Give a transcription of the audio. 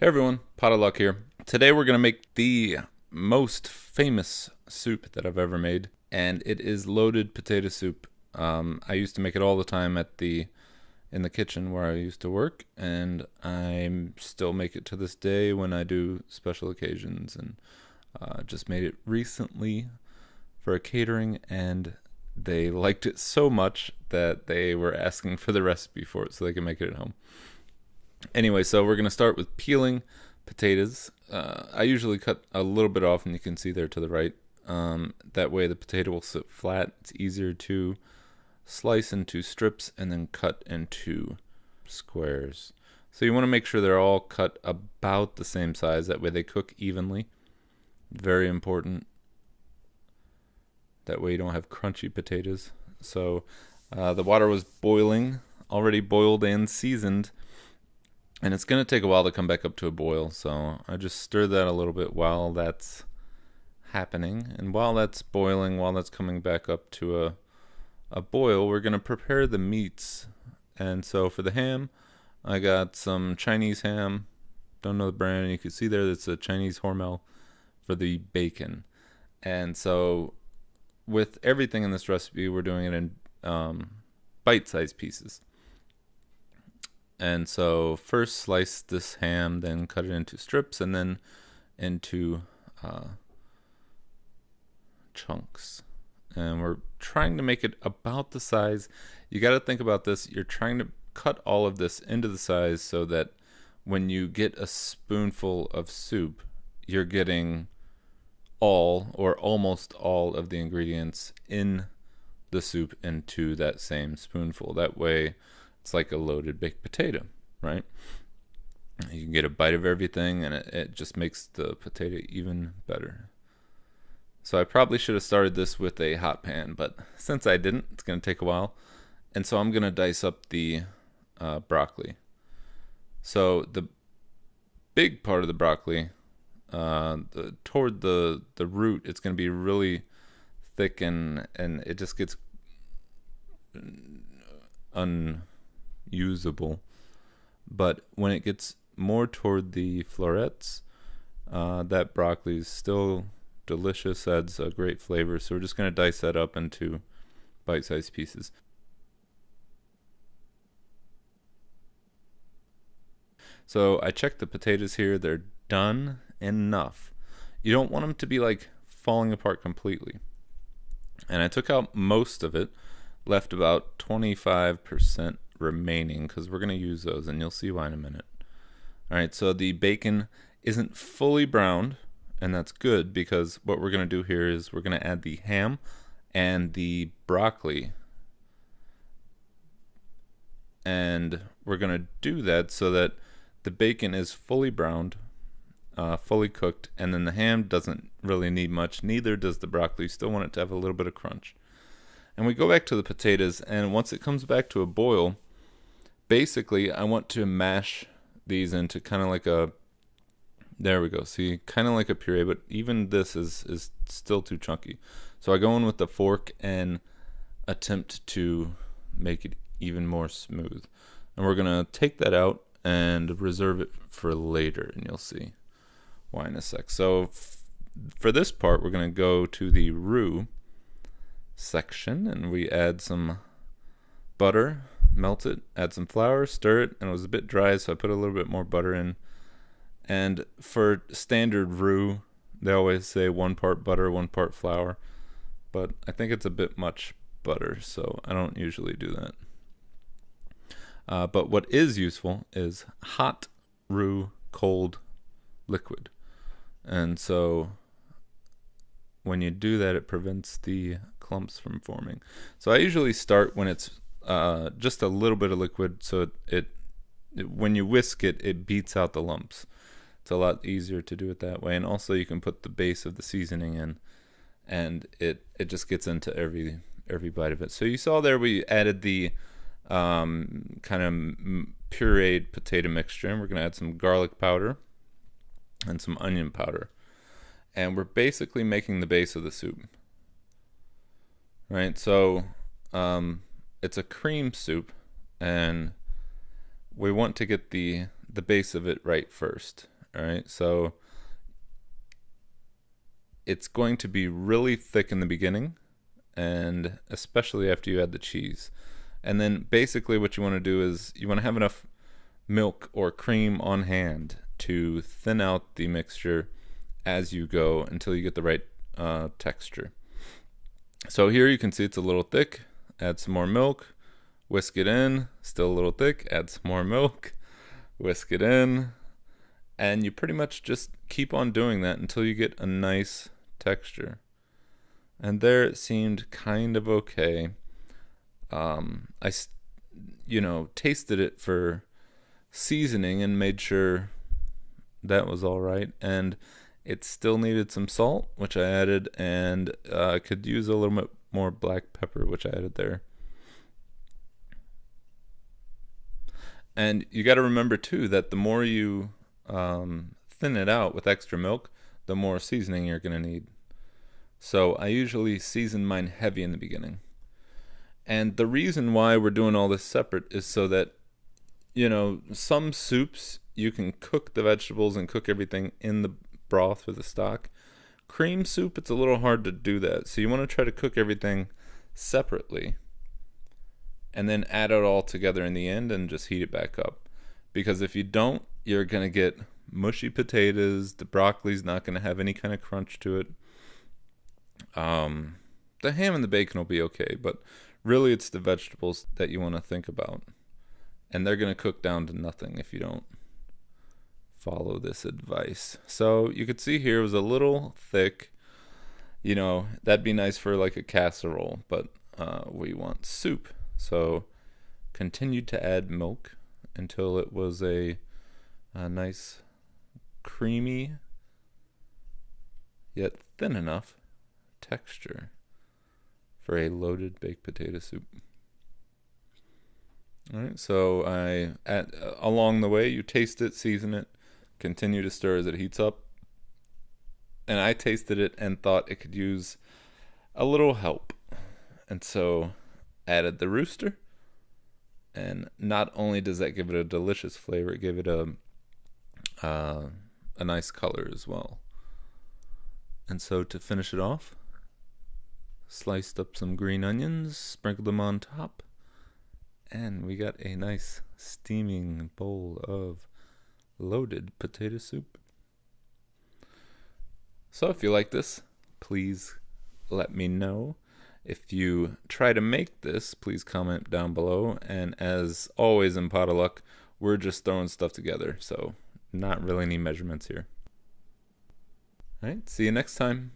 Hey everyone, Pot of Luck here. Today we're going to make the most famous soup that I've ever made, and it is loaded potato soup. I used to make it all the time in the kitchen where I used to work, and I still make it to this day when I do special occasions, and just made it recently for a catering, and they liked it so much that they were asking for the recipe for it so they could make it at home. Anyway, so we're going to start with peeling potatoes. I usually cut a little bit off, and you can see there to the right. That way the potato will sit flat. It's easier to slice into strips and then cut into squares. So you want to make sure they're all cut about the same size. That way they cook evenly. Very important. That way you don't have crunchy potatoes. So the water was boiling, already boiled and seasoned. And it's going to take a while to come back up to a boil, so I just stir that a little bit while that's happening. And while that's boiling, while that's coming back up to a boil, we're going to prepare the meats. And so for the ham, I got some Chinese ham. Don't know the brand. You can see there that's a Chinese Hormel for the bacon. And so with everything in this recipe, we're doing it in bite-sized pieces. And so first slice this ham, then cut it into strips, and then into chunks. And we're trying to make it about the size. You got to think about this. You're trying to cut all of this into the size so that when you get a spoonful of soup, you're getting all or almost all of the ingredients in the soup into that same spoonful. That way, it's like a loaded baked potato, right? You can get a bite of everything, and it just makes the potato even better. So I probably should have started this with a hot pan, but since I didn't, it's going to take a while. And so I'm going to dice up the broccoli. So the big part of the broccoli, toward the root, it's going to be really thick, and it just gets unusable. But when it gets more toward the florets, that broccoli is still delicious, adds a great flavor. So we're just going to dice that up into bite-sized pieces. So I checked the potatoes here. They're done enough. You don't want them to be like falling apart completely. And I took out most of it, left about 25% remaining because we're going to use those, and you'll see why in a minute. All right, so the bacon isn't fully browned, and that's good because what we're going to do here is we're going to add the ham and the broccoli, and we're going to do that so that the bacon is fully browned, fully cooked, and then the ham doesn't really need much, neither does the broccoli. You still want it to have a little bit of crunch. And we go back to the potatoes, and once it comes back to a boil, basically I want to mash these into kind of like a, there we go, see, kind of like a puree, but even this is still too chunky. So I go in with the fork and attempt to make it even more smooth. And we're going to take that out and reserve it for later, and you'll see why in a sec. So for this part, we're going to go to the roux section, and we add some butter, melt it, add some flour, stir it, and it was a bit dry, so I put a little bit more butter in. And for standard roux, they always say 1 part butter, 1 part flour, but I think it's a bit much butter, so I don't usually do that. But what is useful is hot roux, cold liquid. And so when you do that, it prevents the clumps from forming. So I usually start when it's just a little bit of liquid, so it when you whisk it, it beats out the lumps. It's a lot easier to do it that way. And also you can put the base of the seasoning in, and it just gets into every bite of it. So you saw there we added the kind of pureed potato mixture, and we're going to add some garlic powder and some onion powder. And we're basically making the base of the soup. Right? So it's a cream soup, and we want to get the the base of it right first. All right, so it's going to be really thick in the beginning, and especially after you add the cheese. And then basically what you want to do is you want to have enough milk or cream on hand to thin out the mixture as you go until you get the right texture. So here you can see it's a little thick. Add some more milk, whisk it in, still a little thick, add some more milk, whisk it in, and you pretty much just keep on doing that until you get a nice texture. And there it seemed kind of okay. I tasted it for seasoning and made sure that was all right, and it still needed some salt, which I added, and could use a little bit more black pepper, which I added there. And you got to remember too that the more you thin it out with extra milk, the more seasoning you're going to need. So I usually season mine heavy in the beginning. And the reason why we're doing all this separate is so that, some soups you can cook the vegetables and cook everything in the broth or the stock. Cream soup, it's a little hard to do that. So you want to try to cook everything separately and then add it all together in the end and just heat it back up. Because if you don't, you're going to get mushy potatoes. The broccoli's not going to have any kind of crunch to it. The ham and the bacon will be okay, but really it's the vegetables that you want to think about. And they're going to cook down to nothing if you don't follow this advice. So you could see here it was a little thick. That'd be nice for like a casserole, but we want soup. So continued to add milk until it was a nice creamy yet thin enough texture for a loaded baked potato soup. All right, so along the way you taste it, season it, continue to stir as it heats up. And I tasted it and thought it could use a little help, and so added the rooster. And not only does that give it a delicious flavor, it gave it a nice color as well. And so to finish it off, sliced up some green onions, sprinkled them on top, and we got a nice steaming bowl of loaded potato soup. So if you like this, please let me know. If you try to make this, please comment down below. And as always in Pot of Luck, we're just throwing stuff together, so not really any measurements here. All right, see you next time.